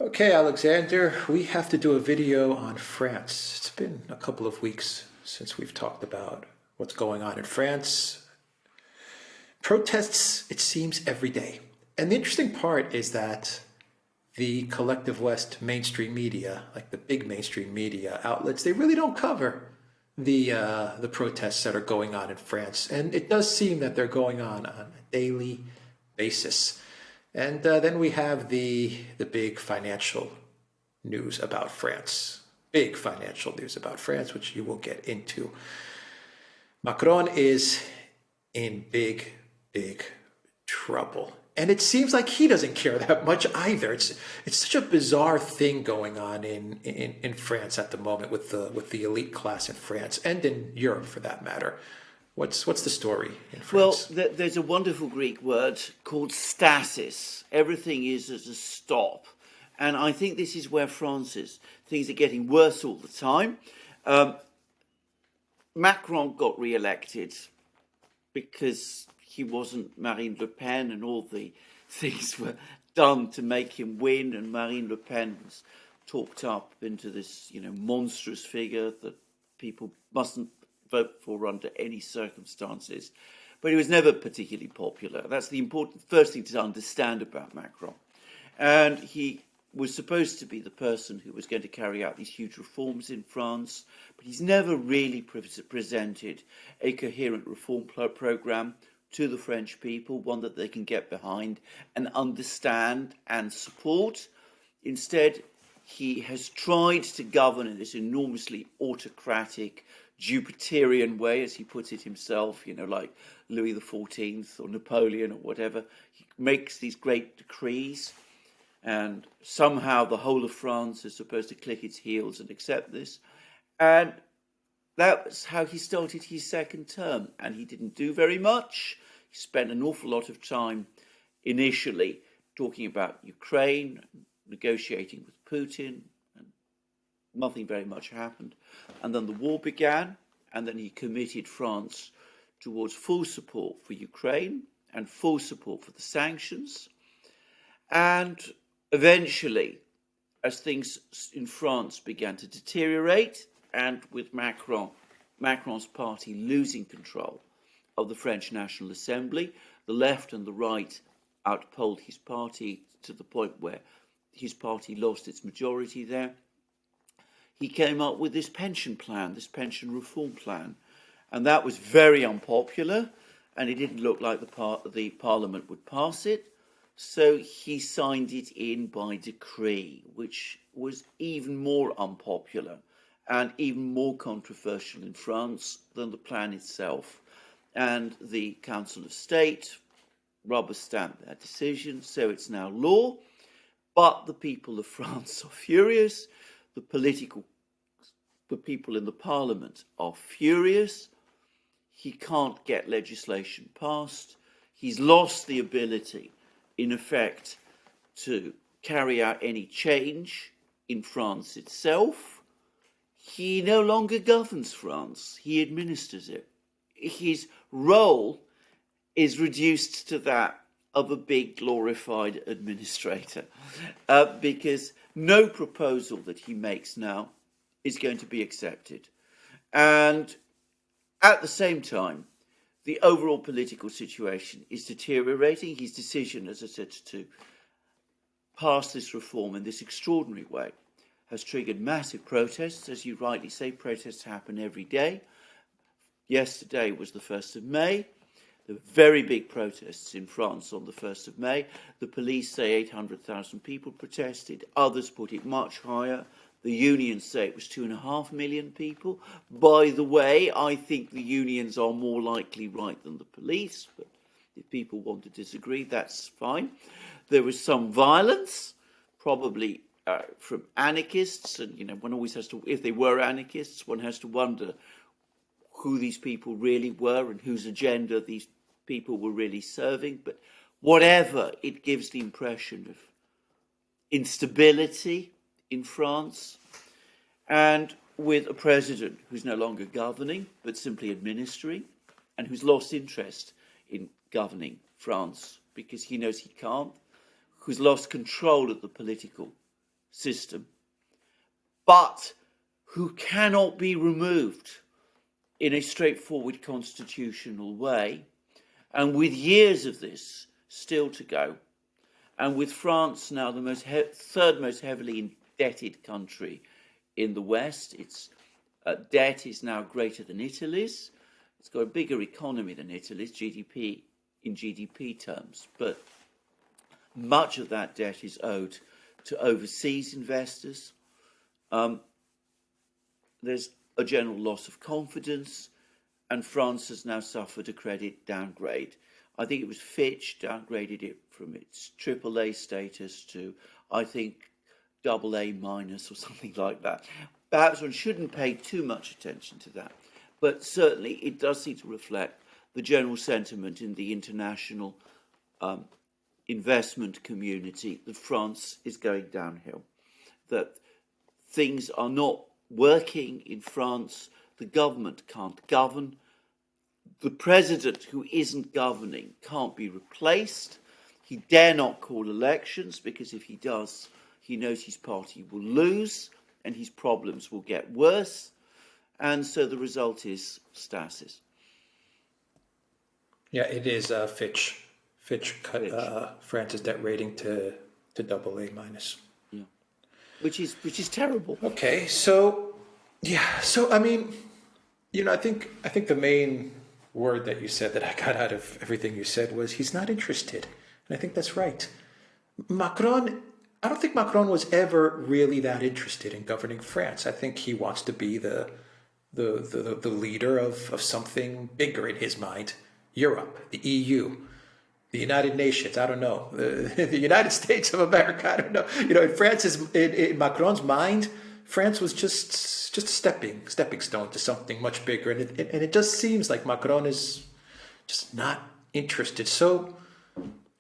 Okay, Alexander, we have to do a video on France. It's been a couple of weeks since we've talked about what's going on in France. Protests, it seems, every day. And the interesting part is that the collective West mainstream media, like the big mainstream media outlets, they really don't cover the protests that are going on in France. And it does seem that they're going on a daily basis. And then we have the big financial news about France. Big financial news about France, which you will get into. Macron is in big trouble. And it seems like he doesn't care that much either. It's such a bizarre thing going on in France at the moment with the elite class in France and in Europe for that matter. What's the story in France? Well, there's a wonderful Greek word called stasis. Everything is at a stop. And I think this is where France is. Things are getting worse all the time. Macron got re-elected because he wasn't Marine Le Pen, and all the things were done to make him win. And Marine Le Pen was talked up into this, monstrous figure that people mustn't vote for under any circumstances. But he was never particularly popular. That's the important first thing to understand about Macron. And he was supposed to be the person who was going to carry out these huge reforms in France, but he's never really presented a coherent reform program to the French people, one that they can get behind and understand and support. Instead, he has tried to govern in this enormously autocratic, Jupiterian way, as he puts it himself, like Louis XIV or Napoleon or whatever. He makes these great decrees, and somehow the whole of France is supposed to click its heels and accept this. And that's how he started his second term, and he didn't do very much. He spent an awful lot of time initially talking about Ukraine, negotiating with Putin, and nothing very much happened. And then the war began, and then he committed France towards full support for Ukraine and full support for the sanctions. And eventually, as things in France began to deteriorate, and with Macron's party losing control of the French National Assembly, the left and the right outpolled his party to the point where his party lost its majority there. He came up with this pension plan, this pension reform plan, and that was very unpopular, and it didn't look like the Parliament would pass it. So he signed it in by decree, which was even more unpopular and even more controversial in France than the plan itself. And the Council of State rubber-stamped that decision, so it's now law. But the people of France are furious. The people in the Parliament are furious. He can't get legislation passed. He's lost the ability, in effect, to carry out any change in France itself. He no longer governs France. He administers it. His role is reduced to that of a big glorified administrator, because no proposal that he makes now is going to be accepted. And at the same time, the overall political situation is deteriorating. His decision, as I said, to pass this reform in this extraordinary way has triggered massive protests. As you rightly say, protests happen every day. Yesterday was the 1st of May. There were very big protests in France on the 1st of May. The police say 800,000 people protested. Others put it much higher. The unions say it was 2.5 million people. By the way, I think the unions are more likely right than the police, but if people want to disagree, that's fine. There was some violence, probably from anarchists, and one always has to, if they were anarchists, one has to wonder who these people really were and whose agenda these people were really serving. But whatever, it gives the impression of instability in France, and with a president who's no longer governing but simply administering, and who's lost interest in governing France because he knows he can't, who's lost control of the political system, but who cannot be removed in a straightforward constitutional way, and with years of this still to go, and with France now the third most heavily indebted country in the West. Its debt is now greater than Italy's. It's got a bigger economy than Italy's, GDP in GDP terms, but much of that debt is owed to overseas investors. There's a general loss of confidence, and France has now suffered a credit downgrade. I think it was Fitch downgraded it from its AAA status to, I think, AA minus or something like that. Perhaps one shouldn't pay too much attention to that, but certainly it does seem to reflect the general sentiment in the international investment community that France is going downhill, that things are not working in France, the government can't govern, the president who isn't governing can't be replaced, he dare not call elections because if he does, he knows his party will lose and his problems will get worse, and so the result is stasis. Yeah, it is Fitch. Fitch cut France's debt rating to AA minus. Yeah, which is terrible. Okay, so I mean, I think the main word that you said that I got out of everything you said was he's not interested, and I think that's right. Macron, I don't think Macron was ever really that interested in governing France. I think he wants to be the leader of something bigger in his mind. Europe, the EU, the United Nations, I don't know, the United States of America, I don't know. In Macron's mind, France was just a stepping stone to something much bigger, and it just seems like Macron is just not interested. So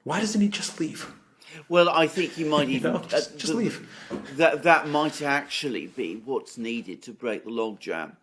why doesn't he just leave? Well, I think he might even just leave. That might actually be what's needed to break the logjam.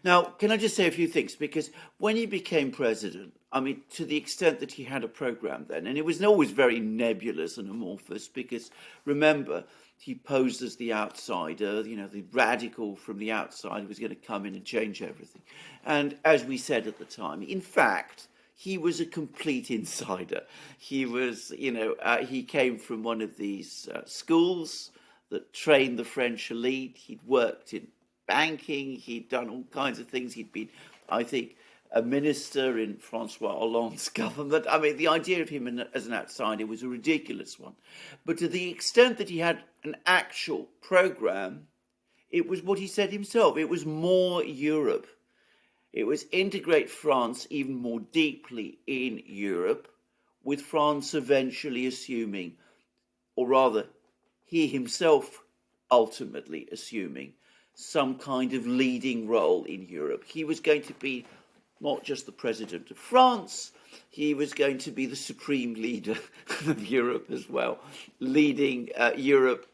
Now, can I just say a few things? Because when he became president, I mean, to the extent that he had a program then, and it was always very nebulous and amorphous, because remember, he posed as the outsider, the radical from the outside who was going to come in and change everything. And as we said at the time, in fact, he was a complete insider. He was, he came from one of these schools that trained the French elite. He'd worked in banking. He'd done all kinds of things. He'd been, I think, a minister in Francois Hollande's government. I mean, the idea of him as an outsider was a ridiculous one. But to the extent that he had an actual program, it was what he said himself. It was more Europe. It was integrate France even more deeply in Europe, with France eventually assuming, or rather, he himself ultimately assuming, some kind of leading role in Europe. He was going to be not just the president of France, he was going to be the supreme leader of Europe as well, leading Europe,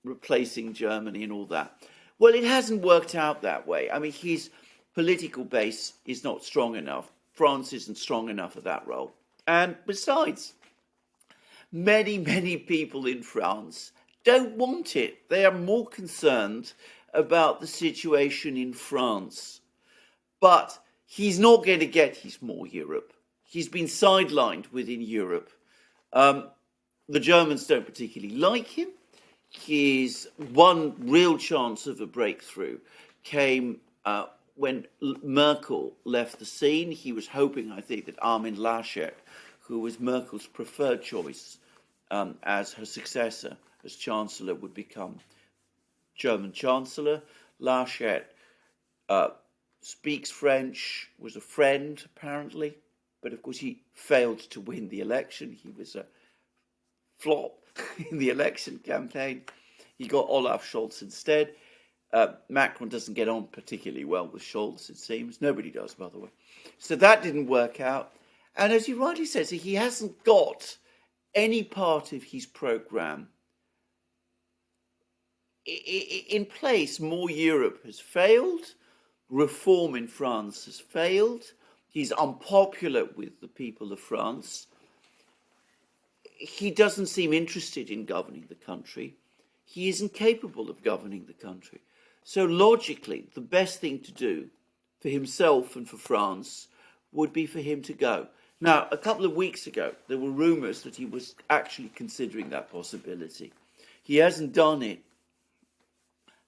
replacing Germany and all that. Well, it hasn't worked out that way. I mean, his political base is not strong enough. France isn't strong enough for that role. And besides, many, many people in France don't want it. They are more concerned about the situation in France. But he's not going to get his more Europe. He's been sidelined within Europe. The Germans don't particularly like him. His one real chance of a breakthrough came when Merkel left the scene. He was hoping, I think, that Armin Laschet, who was Merkel's preferred choice as her successor as Chancellor, would become German Chancellor. Laschet speaks French, was a friend, apparently, but of course he failed to win the election. He was a flop in the election campaign. He got Olaf Scholz instead. Macron doesn't get on particularly well with Scholz, it seems. Nobody does, by the way. So that didn't work out. And as you rightly said, so he hasn't got any part of his programme in place. More Europe has failed. Reform in France has failed. He's unpopular with the people of France. He doesn't seem interested in governing the country. he isn't capable of governing the country. So logically, the best thing to do for himself and for France would be for him to go. Now, a couple of weeks ago, there were rumours that he was actually considering that possibility. He hasn't done it.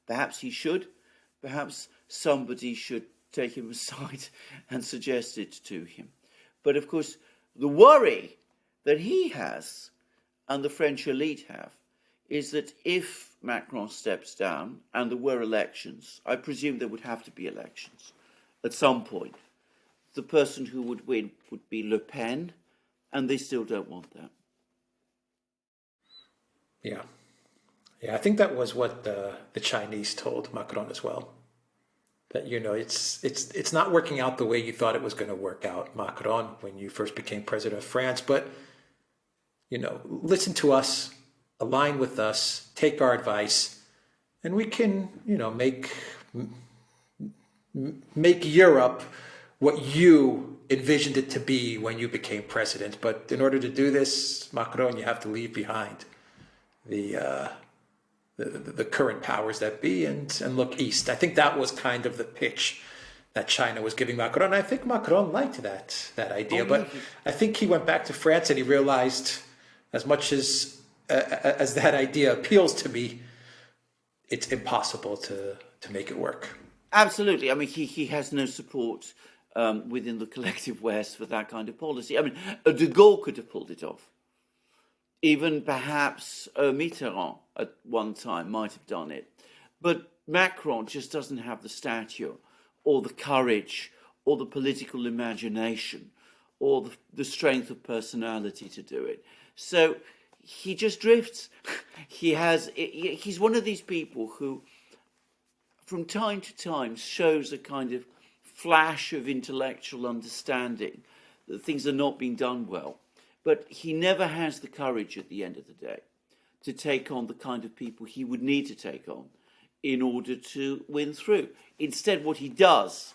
Perhaps he should. Perhaps somebody should take him aside and suggest it to him. But of course, the worry that he has and the French elite have is that if Macron steps down and there were elections, I presume there would have to be elections at some point, the person who would win would be Le Pen, and they still don't want that. Yeah. Yeah, I think that was what the Chinese told Macron as well. That, you know, it's not working out the way you thought it was going to work out, Macron, when you first became president of France. But, you know, listen to us, align with us, take our advice, and we can, you know, make Europe what you envisioned it to be when you became president. But in order to do this, Macron, you have to leave behind the current powers that be and look east. I think that was kind of the pitch that China was giving Macron. I think Macron liked that idea, but I think he went back to France and he realized, as much as that idea appeals to me, it's impossible to make it work. Absolutely. I mean, he has no support within the collective West for that kind of policy. I mean, de Gaulle could have pulled it off. Even perhaps Mitterrand at one time might have done it. But Macron just doesn't have the stature or the courage or the political imagination or the strength of personality to do it. So he just drifts. He's one of these people who, from time to time, shows a kind of flash of intellectual understanding that things are not being done well. But he never has the courage at the end of the day to take on the kind of people he would need to take on in order to win through. Instead, what he does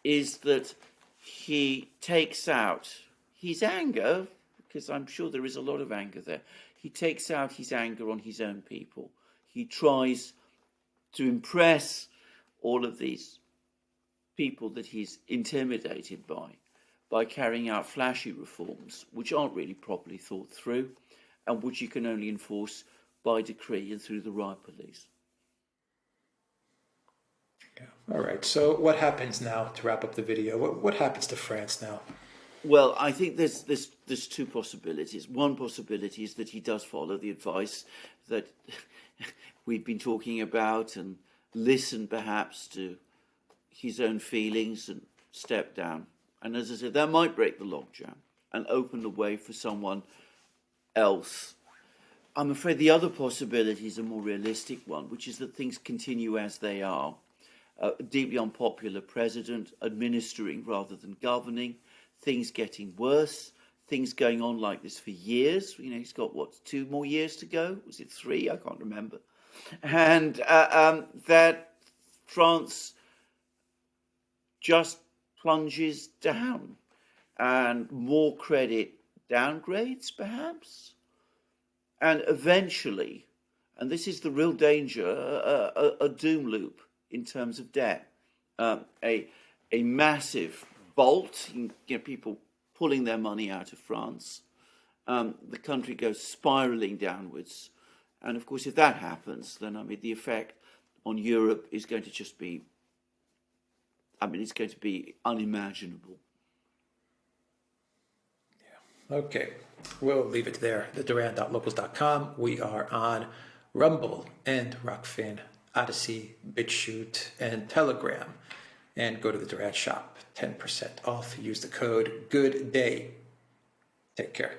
is that he takes out his anger, because I'm sure there is a lot of anger there. He takes out his anger on his own people. He tries to impress all of these people that he's intimidated by carrying out flashy reforms, which aren't really properly thought through, and which you can only enforce by decree and through the riot police. Yeah. All right. So what happens now, to wrap up the video? What happens to France now? Well, I think there's two possibilities. One possibility is that he does follow the advice that we've been talking about and listen perhaps to his own feelings and step down. And as I said, that might break the logjam and open the way for someone else. I'm afraid the other possibility is a more realistic one, which is that things continue as they are. A deeply unpopular president administering rather than governing, things getting worse, things going on like this for years. You know, he's got, 2 more years to go? Was it 3? I can't remember. And that France just plunges down and more credit downgrades, perhaps. And eventually, and this is the real danger, a doom loop in terms of debt. A massive bolt, people pulling their money out of France. The country goes spiraling downwards. And of course, if that happens, then the effect on Europe is going to just be, it's going to be unimaginable. Yeah. Okay. We'll leave it there. The Duran.locals.com. We are on Rumble and Rockfin, ODYSEE, BitChute, and Telegram. And go to the Duran shop. 10% off. Use the code GOODDAY. Take care.